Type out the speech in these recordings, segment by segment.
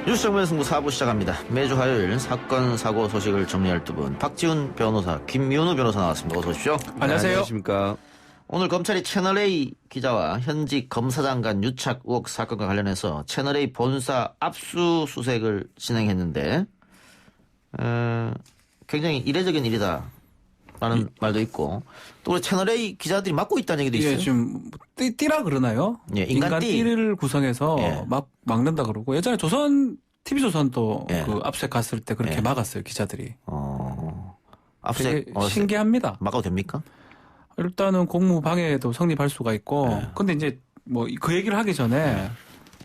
뉴스 정면 승부 4부 시작합니다. 매주 화요일 사건, 사고 소식을 정리할 두 분, 박지훈 변호사, 김윤우 변호사 나왔습니다. 어서 오십시오. 안녕하세요. 안녕하십니까. 오늘 검찰이 채널A 기자와 현직 검사장 간 유착 의혹 사건과 관련해서 채널A 본사 압수수색을 진행했는데 굉장히 이례적인 일이다 라는 말도 있고, 또 우리 채널A 기자들이 맡고 있다는 얘기도 있어요. 예, 지금 띠라 그러나요? 예, 인간띠를 구성해서 예. 막는다 그러고, 예전에 TV조선도 예. 그 압수수색 갔을 때 그렇게 예. 막았어요, 기자들이. 압수수색 되게 신기합니다. 막아도 됩니까? 일단은 공무방해도 성립할 수가 있고, 예. 근데 이제 뭐 그 얘기를 하기 전에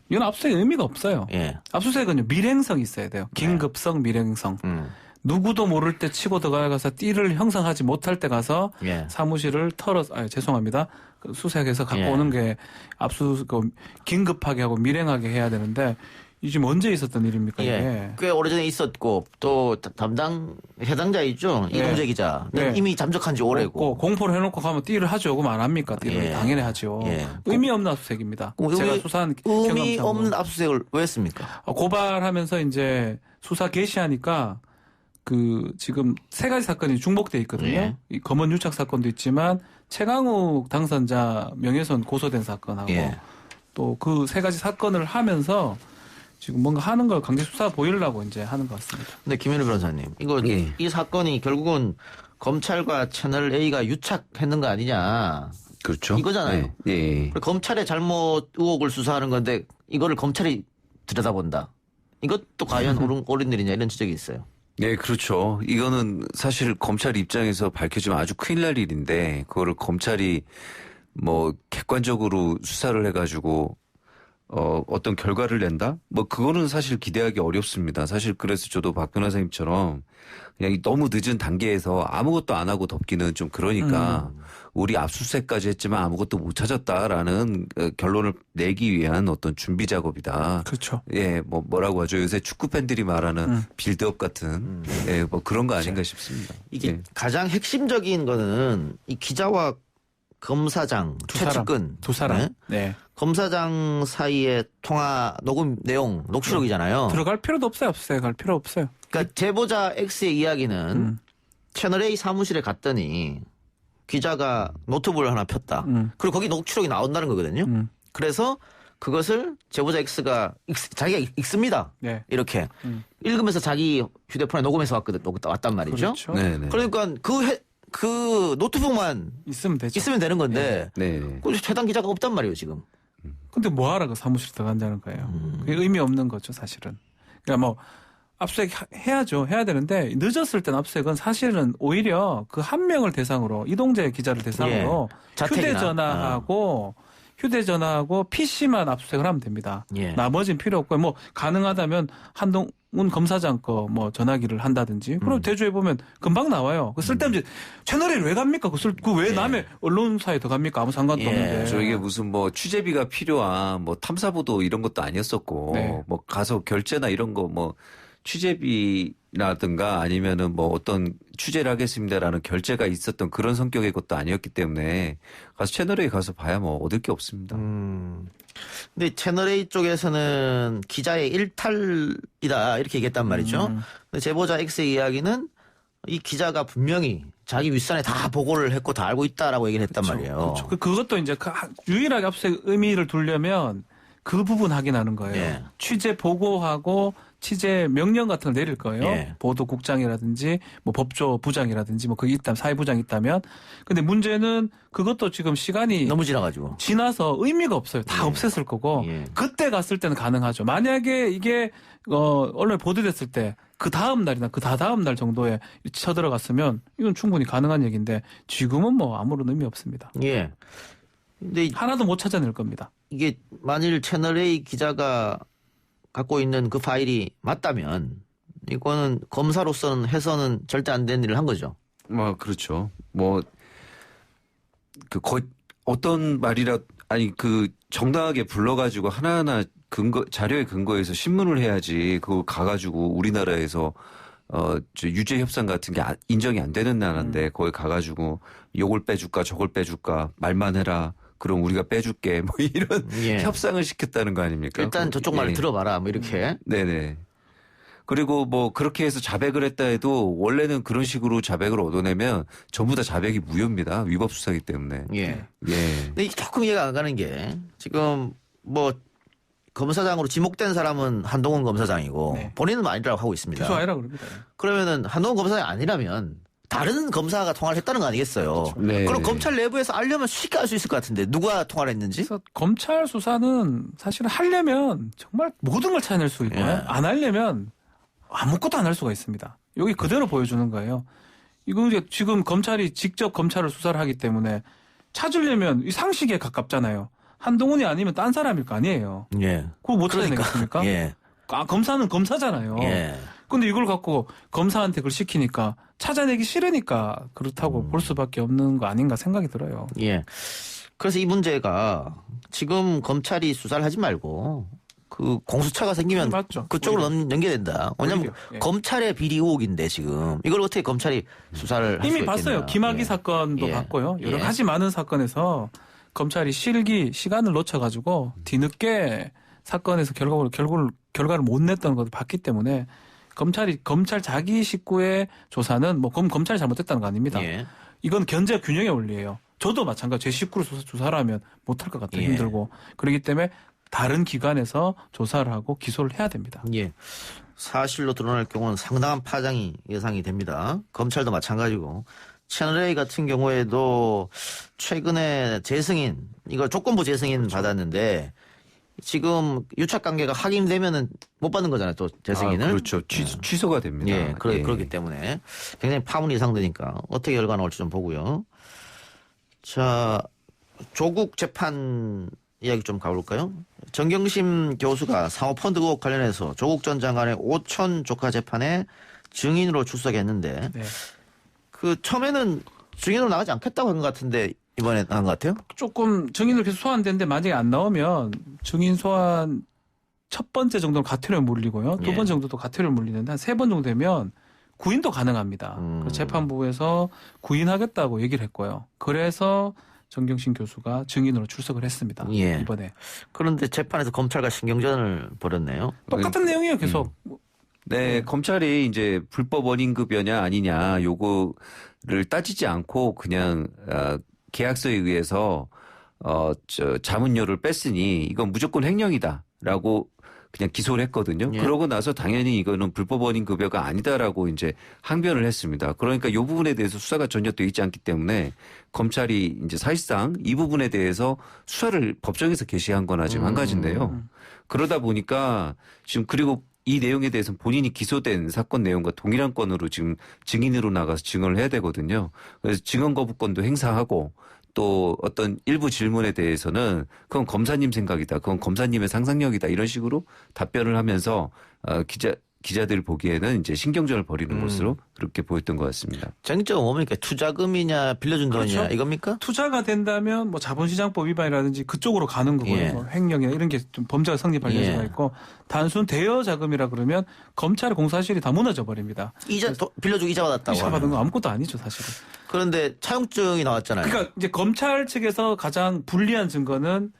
이건 압수수색 의미가 없어요. 예. 압수수색은 밀행성이 있어야 돼요. 긴급성, 밀행성. 누구도 모를 때 치고 들어가서 띠를 형성하지 못할 때 가서 예. 사무실을 죄송합니다. 수색해서 갖고 예. 오는 게 긴급하게 하고 밀행하게 해야 되는데, 이 지금 언제 있었던 일입니까, 예. 이게? 꽤 오래전에 있었고, 또 해당자이죠. 네. 이동재 기자. 네. 이미 잠적한 지 오래고. 공포를 해놓고 가면 띠를 하죠. 그럼 안 합니까? 띠를 예. 당연히 하죠. 예. 의미 없는 압수수색입니다. 제가 수사한 의미 경험상으로. 없는 압수수색을 왜 했습니까? 고발하면서 이제 수사 개시하니까 지금 세 가지 사건이 중복돼 있거든요. 예. 이 검언 유착 사건도 있지만 최강욱 당선자 명예훼손 고소된 사건하고 예. 또 그 세 가지 사건을 하면서 지금 뭔가 하는 걸 강제 수사 보이려고 이제 하는 것 같습니다. 근데 김현우 변호사님, 이 사건이 결국은 검찰과 채널A가 유착했는 거 아니냐. 그렇죠. 이거잖아요. 예. 예. 검찰의 잘못 의혹을 수사하는 건데 이거를 검찰이 들여다본다. 이것도 과연 옳은 일이냐 이런 지적이 있어요. 네, 그렇죠. 이거는 사실 검찰 입장에서 밝혀지면 아주 큰일 날 일인데, 그거를 검찰이 뭐 객관적으로 수사를 해가지고 어떤 결과를 낸다? 뭐 그거는 사실 기대하기 어렵습니다. 사실 그래서 저도 박 변호사님처럼 그냥 너무 늦은 단계에서 아무것도 안 하고 덮기는 좀 그러니까 우리 압수수색까지 했지만 아무것도 못 찾았다라는 결론을 내기 위한 어떤 준비 작업이다. 그렇죠. 예, 뭐라고 하죠? 요새 축구 팬들이 말하는 빌드업 같은 예, 뭐 그런 거 아닌가 싶습니다. 이게 예. 가장 핵심적인 거는 이 기자와 검사장 최측근 두 사람. 네? 네. 검사장 사이의 통화 녹음 내용 녹취록이잖아요. 들어갈 필요도 없어요. 갈 필요 없어요. 그러니까 제보자 X의 이야기는 채널A 사무실에 갔더니 기자가 노트북을 하나 폈다. 그리고 거기 녹취록이 나온다는 거거든요. 그래서 그것을 제보자 X가 자기가 읽습니다. 네. 이렇게 읽으면서 자기 휴대폰에 녹음해서 왔단 말이죠. 그렇죠. 네네. 그러니까 그 노트북만 있으면 되죠. 있으면 되는 건데 네. 그 해당 기자가 없단 말이에요 지금. 근데 뭐하러 그 사무실 들어간다는 거예요. 그게 의미 없는 거죠, 사실은. 그러니까 뭐 압수수색 해야죠. 해야 되는데 늦었을 땐 압수수색은 사실은 오히려 그 한 명을 대상으로, 이동재 기자를 대상으로 자택이나. 휴대전화하고 PC만 압수수색을 하면 됩니다. 예. 나머지는 필요 없고, 뭐 가능하다면 한동훈 검사장 거 뭐 전화기를 한다든지, 그럼 대조해 보면 금방 나와요. 그 쓸데없이 채널에 왜 갑니까? 그 왜 남의 언론사에 더 갑니까? 아무 상관도 없는데. 저게 무슨 뭐 취재비가 필요한 뭐 탐사보도 이런 것도 아니었었고, 네. 뭐 가서 결제나 이런 거 뭐 취재비라든가 아니면은 뭐 어떤 취재를 하겠습니다라는 결제가 있었던 그런 성격의 것도 아니었기 때문에 가서 채널A 가서 봐야 뭐 얻을 게 없습니다. 근데 채널A 쪽에서는 기자의 일탈이다 이렇게 얘기했단 말이죠. 근데 제보자 X의 이야기는 이 기자가 분명히 자기 윗선에 다 보고를 했고 다 알고 있다라고 얘기를 했단 말이에요. 그렇죠. 그것도 이제 유일하게 압수수색 의미를 두려면 그 부분 확인하는 거예요. 예. 취재 보고하고 취재 명령 같은 걸 내릴 거예요. 예. 보도국장이라든지 뭐 법조 부장이라든지 뭐 그게 있다면, 사회부장이 있다면. 근데 문제는 그것도 지금 시간이 너무 지나가지고. 지나서 의미가 없어요. 다 없앴을 거고. 예. 그때 갔을 때는 가능하죠. 만약에 이게 언론에 보도됐을 때 그 다음 날이나 그 다다음 날 정도에 쳐들어갔으면 이건 충분히 가능한 얘기인데 지금은 뭐 아무런 의미 없습니다. 예. 근데 하나도 못 찾아낼 겁니다. 이게 만일 채널A 기자가 갖고 있는 그 파일이 맞다면 이거는 검사로서는 해서는 절대 안 되는 일을 한 거죠. 뭐 그렇죠. 뭐 그 거의 어떤 말이라 아니 그 정당하게 불러가지고 하나하나 자료에 근거해서 신문을 해야지. 그거 가가지고 우리나라에서 저 유죄 협상 같은 게 인정이 안 되는 나라인데 거기 가가지고 요걸 빼줄까 저걸 빼줄까 말만 해라. 그럼 우리가 빼줄게 뭐 이런 예. 협상을 시켰다는 거 아닙니까? 일단 저쪽 말을 예. 들어봐라 뭐 이렇게. 네네. 그리고 뭐 그렇게 해서 자백을 했다 해도 원래는 그런 식으로 자백을 얻어내면 전부 다 자백이 무효입니다. 위법 수사기 때문에. 예. 예. 근데 이게 조금 이해가 안 가는 게 지금 뭐 검사장으로 지목된 사람은 한동훈 검사장이고 네. 본인은 아니라고 하고 있습니다. 계속 아니라 그럽니다. 그러면은 한동훈 검사장이 아니라면 다른 검사가 통화를 했다는 거 아니겠어요? 네. 그럼 검찰 내부에서 알려면 쉽게 알 수 있을 것 같은데 누가 통화를 했는지? 그래서 검찰 수사는 사실은 하려면 정말 모든 걸 찾아낼 수 있고 예. 안 하려면 아무것도 안 할 수가 있습니다. 여기 그대로 보여주는 거예요. 이거 이제 지금 검찰이 직접 검찰을 수사를 하기 때문에 찾으려면 이 상식에 가깝잖아요. 한동훈이 아니면 딴 사람일 거 아니에요. 예. 그걸 못 찾아내겠습니까? 예. 아, 검사는 검사잖아요. 예. 근데 이걸 갖고 검사한테 그걸 시키니까 찾아내기 싫으니까 그렇다고 볼 수밖에 없는 거 아닌가 생각이 들어요. 예. 그래서 이 문제가 지금 검찰이 수사를 하지 말고 그 공수처가 생기면 맞죠. 그쪽으로 오히려. 넘겨야 된다. 왜냐면 오히려, 예. 검찰의 비리 의혹인데 지금 이걸 어떻게 검찰이 수사를 할 이미 수가 봤어요. 있겠냐. 김학의 예. 사건도 예. 봤고요. 여러 예. 가지 많은 사건에서 검찰이 시간을 놓쳐가지고 뒤늦게 사건에서 결과를 못 냈던 것을 봤기 때문에 검찰 자기 식구의 조사는 뭐 검찰이 잘못했다는 거 아닙니다. 예. 이건 견제 균형의 원리예요. 저도 마찬가지. 제 식구를 조사를 하면 못할 것 같아요. 예. 힘들고. 그렇기 때문에 다른 기관에서 조사를 하고 기소를 해야 됩니다. 예. 사실로 드러날 경우는 상당한 파장이 예상이 됩니다. 검찰도 마찬가지고 채널A 같은 경우에도 최근에 재승인 이거 조건부 재승인 그렇죠. 받았는데 지금 유착 관계가 확인되면은 못 받는 거잖아요. 또 재승인을. 그렇죠. 취소가 됩니다. 예, 그렇기 때문에 굉장히 파문이 예상되니까 어떻게 결과 나올지 좀 보고요. 자, 조국 재판 이야기 좀 가볼까요? 정경심 교수가 사모펀드 의혹 관련해서 조국 전 장관의 오촌 조카 재판에 증인으로 출석했는데 네. 그 처음에는 증인으로 나가지 않겠다고 한 것 같은데 이번에 나간 것 같아요? 조금 증인을 계속 소환되는데 만약에 안 나오면 증인 소환 첫 번째 정도는 가태료에 물리고요. 두 예. 번 정도도 가태료에 물리는데 한 세 번 정도 되면 구인도 가능합니다. 그래서 재판부에서 구인하겠다고 얘기를 했고요. 그래서 정경심 교수가 증인으로 출석을 했습니다. 예. 이번에. 그런데 재판에서 검찰과 신경전을 벌였네요. 똑같은 내용이에요. 계속. 네, 검찰이 이제 불법 원인급여냐 아니냐 요거를 따지지 않고 그냥 계약서에 의해서 자문료를 뺐으니 이건 무조건 횡령이다라고 그냥 기소를 했거든요. 예. 그러고 나서 당연히 이거는 불법 원인급여가 아니다라고 이제 항변을 했습니다. 그러니까 이 부분에 대해서 수사가 전혀 돼 있지 않기 때문에 검찰이 이제 사실상 이 부분에 대해서 수사를 법정에서 개시한 거나 지금 한 가지인데요. 그러다 보니까 지금 그리고 이 내용에 대해서는 본인이 기소된 사건 내용과 동일한 건으로 지금 증인으로 나가서 증언을 해야 되거든요. 그래서 증언 거부권도 행사하고 또 어떤 일부 질문에 대해서는 그건 검사님 생각이다. 그건 검사님의 상상력이다. 이런 식으로 답변을 하면서 기자들 보기에는 이제 신경전을 벌이는 것으로 그렇게 보였던 것 같습니다. 쟁점은 뭡니까? 투자금이냐 빌려준 돈이냐 그렇죠. 이겁니까? 투자가 된다면 뭐 자본시장법 위반이라든지 그쪽으로 가는 거고요. 예. 뭐 횡령이나 이런 게 좀 범죄가 성립할 예. 여지가 있고 단순 대여 자금이라 그러면 검찰의 공사실이 다 무너져 버립니다. 빌려주고 이자 받았다고. 이자 받은 건 아무것도 아니죠, 사실은. 그런데 차용증이 나왔잖아요. 그러니까 이제 검찰 측에서 가장 불리한 증거는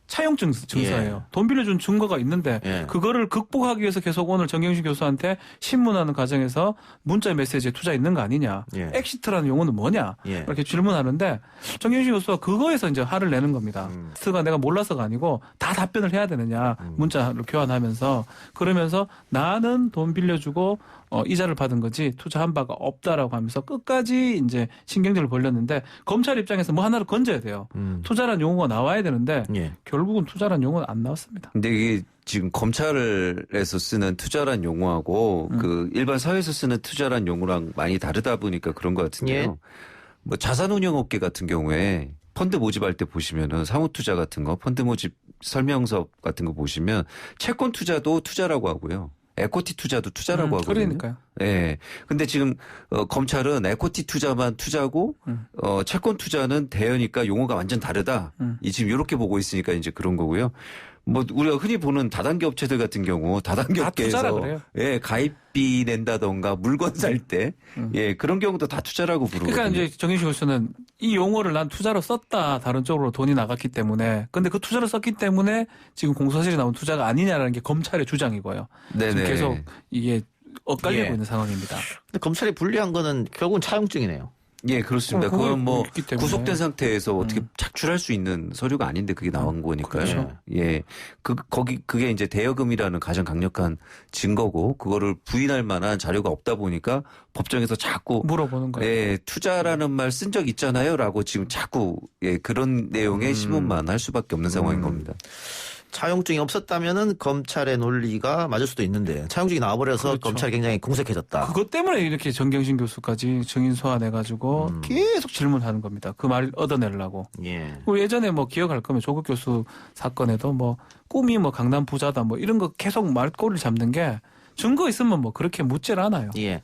차용증 증서예요. 돈 빌려준 증거가 있는데 예. 그거를 극복하기 위해서 계속 오늘 정경심 교수한테 신문하는 과정에서 문자 메시지에 투자 있는 거 아니냐. 예. 엑시트라는 용어는 뭐냐. 예. 이렇게 질문하는데 정경심 교수가 그거에서 이제 화를 내는 겁니다. 엑시트가 내가 몰라서가 아니고 다 답변을 해야 되느냐. 문자로 교환하면서 그러면서 나는 돈 빌려주고 이자를 받은 거지 투자한 바가 없다라고 하면서 끝까지 이제 신경전을 벌였는데 검찰 입장에서 뭐 하나를 건져야 돼요. 투자란 용어가 나와야 되는데 예. 결국은 투자란 용어는 안 나왔습니다. 근데 이게 지금 검찰에서 쓰는 투자란 용어하고 그 일반 사회에서 쓰는 투자란 용어랑 많이 다르다 보니까 그런 것 같은데요. 예. 뭐 자산운용업계 같은 경우에 펀드 모집할 때 보시면은 사모투자 같은 거, 펀드 모집 설명서 같은 거 보시면 채권 투자도 투자라고 하고요. 에코티 투자도 투자라고 하거든요. 그러니까요. 예. 근데 지금 검찰은 에코티 투자만 투자고 채권 투자는 대여니까 용어가 완전 다르다. 이 지금 이렇게 보고 있으니까 이제 그런 거고요. 뭐 우리가 흔히 보는 다단계 업체들 같은 경우 다 투자라 다단계에서 그래요. 예, 가입비 낸다던가 물건 살 때 예, 그런 경우도 다 투자라고 부르거든요. 그러니까 이제 정인식 교수는 이 용어를 난 투자로 썼다. 다른 쪽으로 돈이 나갔기 때문에. 근데 그 투자로 썼기 때문에 지금 공소사실이 나온 투자가 아니냐라는 게 검찰의 주장이고요. 네네. 지금 계속 이게 엇갈리고 예. 있는 상황입니다. 근데 검찰이 분리한 거는 결국은 차용증이네요. 예, 그렇습니다. 그걸 그건 뭐 있기 때문에. 구속된 상태에서 어떻게 작출할 수 있는 서류가 아닌데 그게 나온 거니까요. 그렇죠. 예. 그게 이제 대여금이라는 가장 강력한 증거고 그거를 부인할 만한 자료가 없다 보니까 법정에서 자꾸 물어보는 거예요. 예, 투자라는 말 쓴 적 있잖아요라고 지금 자꾸 예, 그런 내용의 신문만 할 수밖에 없는 상황인 겁니다. 차용증이 없었다면은 검찰의 논리가 맞을 수도 있는데 차용증이 나와버려서 그렇죠. 검찰이 굉장히 공색해졌다. 그것 때문에 이렇게 정경심 교수까지 증인 소환해가지고 계속 질문하는 겁니다. 그 말을 얻어내려고. 예. 그리고 예전에 뭐 기억할 거면 조국 교수 사건에도 뭐 꿈이 뭐 강남 부자다 뭐 이런 거 계속 말꼬리를 잡는 게 증거 있으면 뭐 그렇게 묻질 않아요. 예.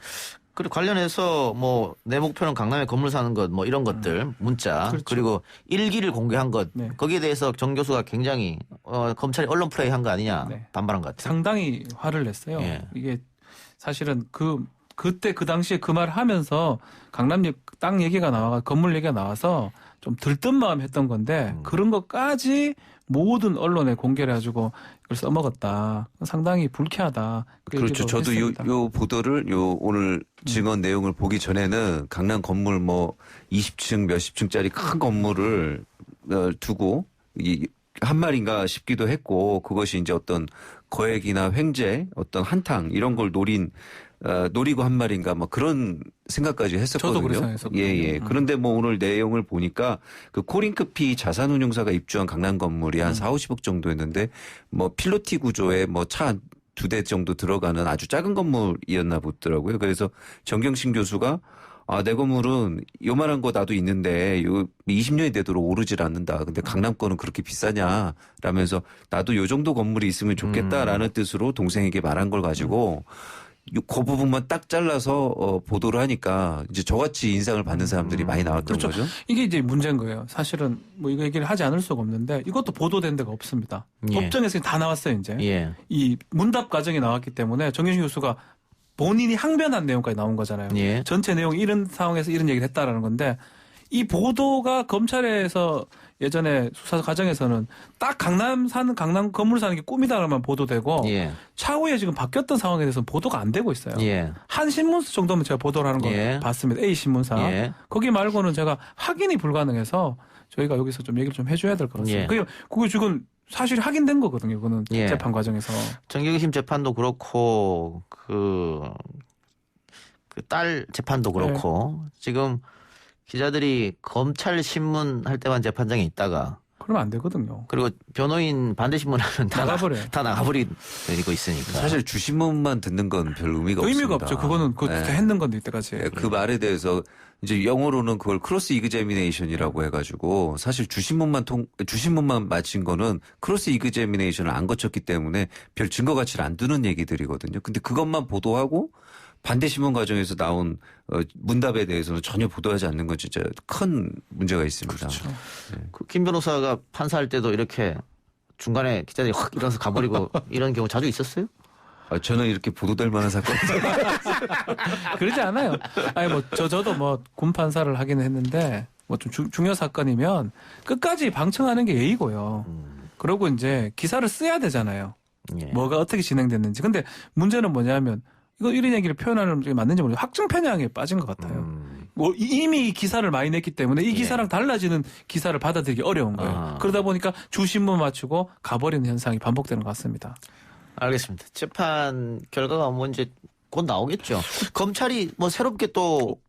그리고 관련해서 뭐 내 목표는 강남에 건물 사는 것 뭐 이런 것들 문자 그렇죠. 그리고 일기를 공개한 것 네. 거기에 대해서 정 교수가 굉장히 검찰이 언론 플레이한 거 아니냐 네. 반발한 것 같아요. 상당히 화를 냈어요. 예. 이게 사실은 그때 그 당시에 그 말을 하면서 강남역 땅 얘기가 나와 건물 얘기가 나와서 좀 들뜬 마음 했던 건데 그런 것까지 모든 언론에 공개를 해가지고 이걸 써먹었다. 상당히 불쾌하다. 그 그렇죠. 얘기도 저도 했습니다. 요 보도를 오늘 증언 내용을 보기 전에는 강남 건물 뭐 20층 몇십 층짜리 큰 건물을 두고 한 말인가 싶기도 했고 그것이 이제 어떤 거액이나 횡재 어떤 한탕 이런 걸 노리고 한 말인가 뭐 그런 생각까지 했었거든요. 저도 그렇게 생각했었거든요. 예. 그런데 뭐 오늘 내용을 보니까 그 코링크피 자산운용사가 입주한 강남 건물이 한 4, 50억 정도였는데 뭐 필로티 구조에 뭐 차 2대 정도 들어가는 아주 작은 건물이었나 보더라고요. 그래서 정경심 교수가 내 건물은 요만한 거 나도 있는데 요 20년이 되도록 오르질 않는다. 근데 강남 거는 그렇게 비싸냐? 라면서 나도 요 정도 건물이 있으면 좋겠다라는 뜻으로 동생에게 말한 걸 가지고 그 부분만 딱 잘라서 보도를 하니까 이제 저같이 인상을 받는 사람들이 많이 나왔던 그렇죠. 거죠. 이게 이제 문제인 거예요. 사실은 뭐 이거 얘기를 하지 않을 수가 없는데 이것도 보도된 데가 없습니다. 예. 법정에서 다 나왔어요 이제. 예. 이 문답 과정이 나왔기 때문에 정경심 교수가 본인이 항변한 내용까지 나온 거잖아요. 예. 전체 내용이 이런 상황에서 이런 얘기를 했다라는 건데 이 보도가 검찰에서 예전에 수사 과정에서는 딱 강남 건물 사는 게 꿈이다라만 보도되고 예. 차후에 지금 바뀌었던 상황에 대해서 보도가 안 되고 있어요. 예. 한 신문사 정도면 제가 보도를 하는 거 예. 봤습니다. A 신문사. 예. 거기 말고는 제가 확인이 불가능해서 저희가 여기서 좀 얘기를 좀 해줘야 될 것 같습니다. 예. 그게 지금 사실 확인된 거거든요. 그거는 예. 재판 과정에서. 정경심 재판도 그렇고 그 딸 재판도 그렇고 지금 기자들이 검찰 신문 할 때만 재판장에 있다가 그러면 안 되거든요. 그리고 변호인 반대 신문 하면 나가버려요. 다 나가버리고 있으니까. 사실 주신문만 듣는 건 별 의미가 없습니다. 의미가 없죠. 그거는 그 네. 했는 건데 이때까지. 네, 그 말에 대해서 이제 영어로는 그걸 크로스 이그제미네이션이라고 해가지고 사실 주신문만 마친 거는 크로스 이그제미네이션을 안 거쳤기 때문에 별 증거 가치를 안 두는 얘기들이거든요. 근데 그것만 보도하고 반대 신문 과정에서 나온 문답에 대해서는 전혀 보도하지 않는 건 진짜 큰 문제가 있습니다. 그렇죠. 김 변호사가 판사할 때도 이렇게 중간에 기자들이 확 일어나서 가버리고 이런 경우 자주 있었어요? 저는 이렇게 보도될 만한 사건이 그러지 않아요. 아니 뭐 저도 뭐 군 판사를 하기는 했는데 뭐 좀 중요 사건이면 끝까지 방청하는 게 예의고요. 그리고 이제 기사를 써야 되잖아요. 예. 뭐가 어떻게 진행됐는지. 근데 문제는 뭐냐면 이거 이런 얘기를 표현하는 게 맞는지 모르겠어요. 확증 편향에 빠진 것 같아요. 뭐 이미 기사를 많이 냈기 때문에 이 기사랑 달라지는 기사를 받아들이기 어려운 거예요. 그러다 보니까 주신문 맞추고 가버리는 현상이 반복되는 것 같습니다. 알겠습니다. 재판 결과가 뭐 이제 곧 나오겠죠. 검찰이 뭐 새롭게 또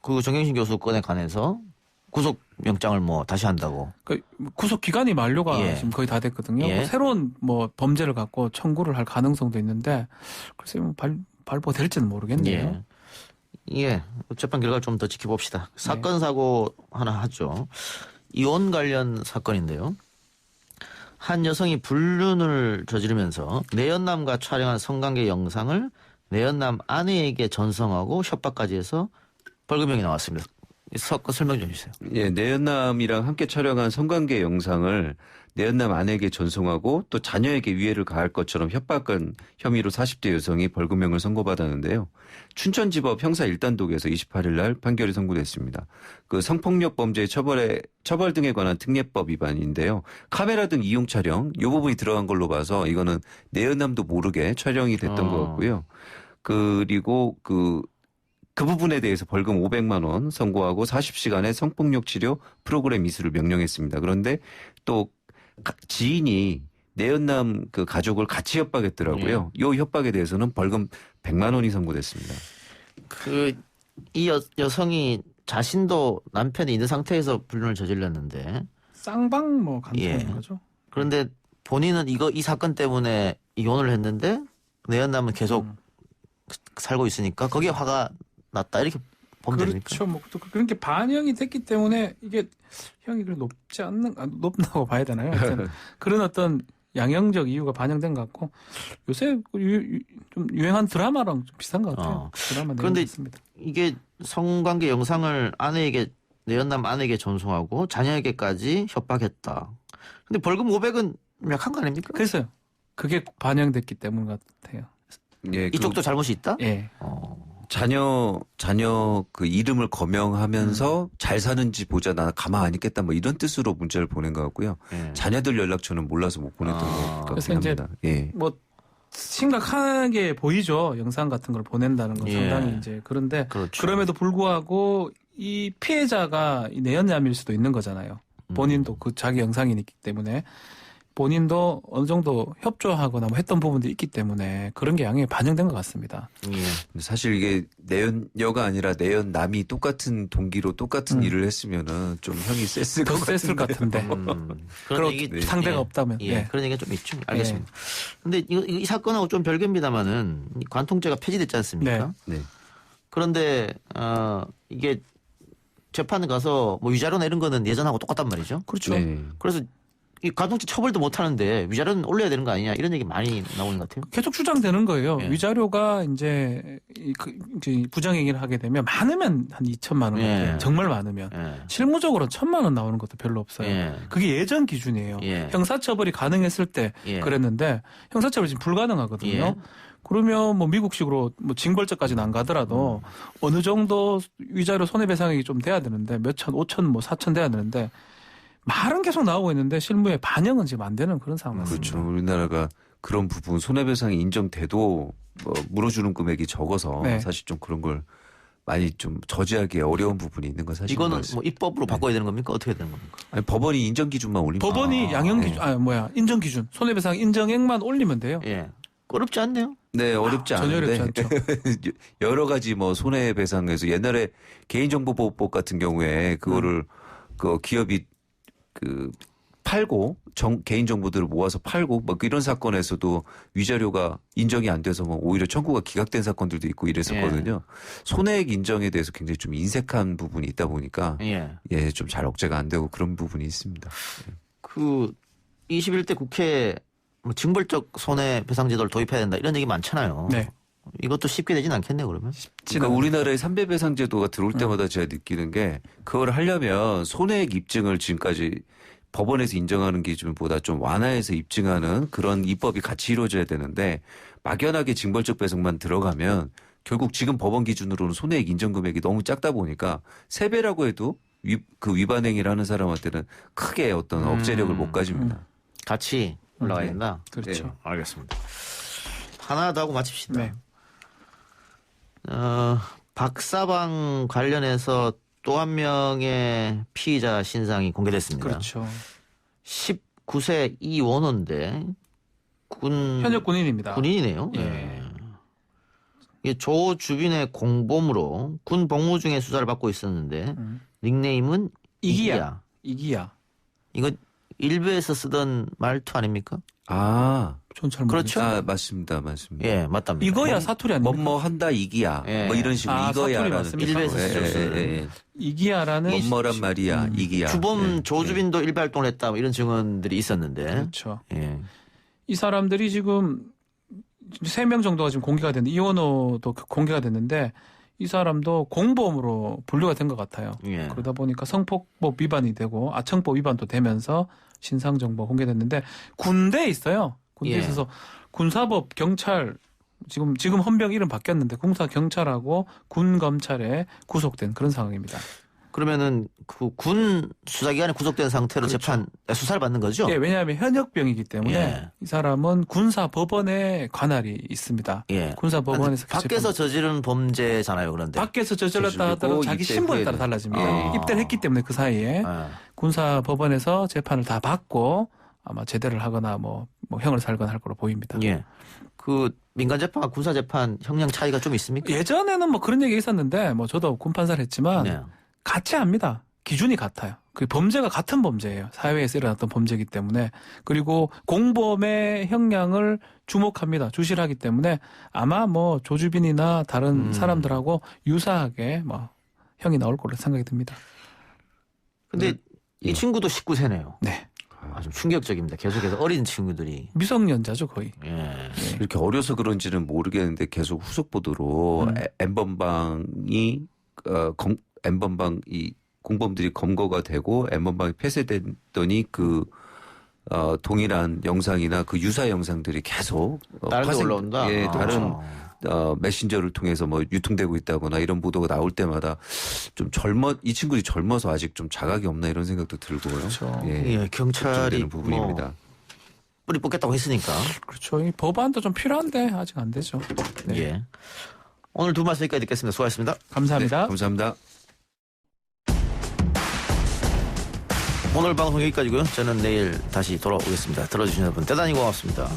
그 정경심 교수 건에 관해서 구속영장을 뭐 다시 한다고. 그러니까 구속 기간이 만료가 예. 지금 거의 다 됐거든요. 예. 뭐 새로운 뭐 범죄를 갖고 청구를 할 가능성도 있는데 글쎄 뭐 발부될지는 모르겠네요. 예. 예. 재판 결과를 좀 더 지켜봅시다. 사건 사고 하나 하죠. 이혼 관련 사건인데요. 한 여성이 불륜을 저지르면서 내연남과 촬영한 성관계 영상을 내연남 아내에게 전송하고 협박까지 해서 벌금형이 나왔습니다. 섞어 설명 좀 주세요. 예, 내연남이랑 함께 촬영한 성관계 영상을 내연남 아내에게 전송하고 또 자녀에게 위해를 가할 것처럼 협박한 혐의로 40대 여성이 벌금형을 선고받았는데요. 춘천지법 형사 1단독에서 28일 날 판결이 선고됐습니다. 그 성폭력 범죄의 처벌 등에 관한 특례법 위반인데요. 카메라 등 이용 촬영 이 부분이 들어간 걸로 봐서 이거는 내연남도 모르게 촬영이 됐던 것 같고요. 그리고 그 부분에 대해서 벌금 500만 원 선고하고 40시간의 성폭력 치료 프로그램 이수를 명령했습니다. 그런데 또 지인이 내연남 그 가족을 같이 협박했더라고요. 이 협박에 대해서는 벌금 100만 원이 선고됐습니다. 이 여성이 자신도 남편이 있는 상태에서 불륜을 저질렀는데 쌍방 뭐 예. 간통인 거죠. 그런데 본인은 이 사건 때문에 이혼을 했는데 내연남은 계속 살고 있으니까 거기에 화가 났다 이렇게 보면 됩니까? 그렇죠. 뭐 또 그런 게 반영이 됐기 때문에 이게 형이 그래 높다고 봐야 되나요? 하여튼 그런 어떤 양형적 이유가 반영된 것 같고 요새 좀 유행한 드라마랑 좀 비슷한 것 같아요. 드라마 그런데 있습니다. 이게 성관계 영상을 내연남 아내에게 전송하고 자녀에게까지 협박했다. 근데 벌금 500은 약한 거 아닙니까? 그래서요. 그게 반영됐기 때문 같아요. 예, 이쪽도 잘못이 있다? 예. 자녀 그 이름을 거명하면서 잘 사는지 보자 나 가만 안 있겠다 뭐 이런 뜻으로 문자를 보낸 것 같고요. 예. 자녀들 연락처는 몰라서 못 보냈던 것 그래서 같긴 이제 합니다. 예. 뭐 심각하게 보이죠. 영상 같은 걸 보낸다는 건 예. 상당히 이제 그런데 그렇죠. 그럼에도 불구하고 이 피해자가 이 내연남일 수도 있는 거잖아요. 본인도 그 자기 영상이기 때문에 본인도 어느 정도 협조하거나 뭐 했던 부분도 있기 때문에 그런 게 양형에 반영된 것 같습니다. 예. 근데 사실 이게 내연녀가 아니라 내연남이 똑같은 동기로 똑같은 일을 했으면은 좀 형이 셌을 더 것 셌을 것 같은데. 그런 그런 상대가 없다면. 예. 예. 그런 얘기가 좀 있죠. 알겠습니다. 근데 이 사건하고 좀 별개입니다만은 이 관통죄가 폐지됐지 않습니까? 네. 그런데 이게 재판에 가서 뭐 위자료나 이런 거는 예전하고 똑같단 말이죠. 그렇죠. 네. 그래서 이 가중치 처벌도 못 하는데 위자료는 올려야 되는 거 아니냐 이런 얘기 많이 나오는 것 같아요. 계속 주장되는 거예요. 예. 위자료가 이제 부정행위를 하게 되면 많으면 한 2천만 원, 예. 정말 많으면 예. 실무적으로 1,000만 원 나오는 것도 별로 없어요. 예. 그게 예전 기준이에요. 예. 형사처벌이 가능했을 때 예. 그랬는데 형사처벌이 지금 불가능하거든요. 예. 그러면 뭐 미국식으로 뭐 징벌죄까지는 안 가더라도 어느 정도 위자료 손해배상액이 좀 돼야 되는데 몇천, 5천, 뭐 4천 돼야 되는데 말은 계속 나오고 있는데 실무에 반영은 지금 안 되는 그런 상황 맞습니다. 그렇죠. 우리나라가 그런 부분 손해배상이 인정돼도 뭐 물어주는 금액이 적어서 네. 사실 좀 그런 걸 많이 좀 저지하기 어려운 부분이 있는 건 사실인 것 이거는 같습니다. 뭐 입법으로 바꿔야 되는 겁니까? 어떻게 되는 겁니까? 아니, 법원이 인정 기준만 올리면 법원이 양형 기준, 인정 기준, 손해배상 인정액만 올리면 돼요. 예. 어렵지 않네요. 네, 어렵지 전혀 않은데 어렵지 않죠. 여러 가지 뭐 손해배상에서 옛날에 개인정보보호법 같은 경우에 그거를 그 기업이 그 팔고 개인정보들을 모아서 팔고 뭐 이런 사건에서도 위자료가 인정이 안 돼서 뭐 오히려 청구가 기각된 사건들도 있고 이랬었거든요. 손해액 인정에 대해서 굉장히 좀 인색한 부분이 있다 보니까 예. 좀 잘 억제가 안 되고 그런 부분이 있습니다. 그 21대 국회 뭐 징벌적 손해배상제도를 도입해야 된다 이런 얘기 많잖아요. 네. 이것도 쉽게 되진 않겠네요, 그러면. 그러니까 우리나라의 삼배배상제도가 들어올 때마다 제가 느끼는 게 그걸 하려면 손해액 입증을 지금까지 법원에서 인정하는 기준보다 좀 완화해서 입증하는 그런 입법이 같이 이루어져야 되는데 막연하게 징벌적 배상만 들어가면 결국 지금 법원 기준으로는 손해액 인정 금액이 너무 작다 보니까 3배라고 해도 그 위반 행위를 하는 사람한테는 크게 어떤 억제력을 못 가집니다. 같이 올라가야 네. 된다. 그렇죠. 네. 알겠습니다. 하나 더 하고 마칩시다. 네. 박사방 관련해서 또 한 명의 피의자 신상이 공개됐습니다. 그렇죠. 19세 이원호인데 현역 군인입니다. 군인이네요. 예. 이게 조 주빈의 공범으로 군 복무 중에 수사를 받고 있었는데 닉네임은 이기야. 이기야. 이거 일부에서 쓰던 말투 아닙니까? 아, 전 잘 그렇죠? 모르겠어요. 맞습니다. 맞습니다. 예, 맞답니다. 이거야 사투리 아닙니까? 뭐뭐 한다 이기야. 예. 뭐 이런 식으로 사투리 이거야라는 맞습니다. 일베에서 쓰죠. 이기야라는 뭐뭐란 말이야. 이기야. 주범 예. 조주빈도 일부 활동을 했다 뭐 이런 증언들이 있었는데. 그렇죠. 예. 이 사람들이 지금 3명 정도가 지금 공개가 됐는데 이원호도 공개가 됐는데 이 사람도 공범으로 분류가 된 것 같아요. 예. 그러다 보니까 성폭법 위반이 되고 아청법 위반도 되면서 신상 정보가 공개됐는데 군대에 있어요. 군대에 예. 있어서 군사법 경찰 지금 헌병 이름 바뀌었는데 군사 경찰하고 군 검찰에 구속된 그런 상황입니다. 그러면은 그 군 수사기관에 구속된 상태로 그렇죠. 수사를 받는 거죠? 예, 왜냐하면 현역병이기 때문에 예. 이 사람은 군사 법원에 관할이 있습니다. 예. 군사 법원에서 밖에서 저지른 범죄잖아요, 그런데. 밖에서 저질렀다 하더라도 자기 입대 신분에 따라 후에는. 달라집니다. 입대를 했기 때문에 그 사이에 아. 군사 법원에서 재판을 다 받고 아마 제대를 하거나 뭐 형을 살거나 할 거로 보입니다. 예. 그 민간 재판과 군사 재판 형량 차이가 좀 있습니까? 예전에는 뭐 그런 얘기 있었는데 뭐 저도 군 판사를 했지만 네. 같이 합니다. 기준이 같아요. 그 범죄가 같은 범죄예요. 사회에서 일어났던 범죄이기 때문에. 그리고 공범의 형량을 주목합니다. 주시하기 때문에 아마 뭐 조주빈이나 다른 사람들하고 유사하게 뭐 형이 나올 거로 생각이 듭니다. 근데 예. 이 친구도 19세네요. 네. 아, 좀 충격적입니다. 계속해서 어린 친구들이. 미성년자죠 거의. 예. 이렇게 어려서 그런지는 모르겠는데 계속 후속 보도로 N번방이 N번방 이 공범들이 검거가 되고 N번방이 폐쇄됐더니 그 동일한 영상이나 그 유사 영상들이 계속 다른 데 올라온다? 예, 아. 다른 메신저를 통해서 뭐 유통되고 있다거나 이런 보도가 나올 때마다 좀 이 친구들이 젊어서 아직 좀 자각이 없나 이런 생각도 들고요. 그렇죠. 예, 경찰이 걱정되는 부분입니다. 뿌리 뽑겠다고 했으니까. 그렇죠. 이 법안도 좀 필요한데 아직 안 되죠. 네. 예. 오늘 두 말씀 여기까지 듣겠습니다. 수고하셨습니다. 감사합니다. 네, 감사합니다. 오늘 방송 여기까지고요. 저는 내일 다시 돌아오겠습니다. 들어주신 여러분 대단히 고맙습니다.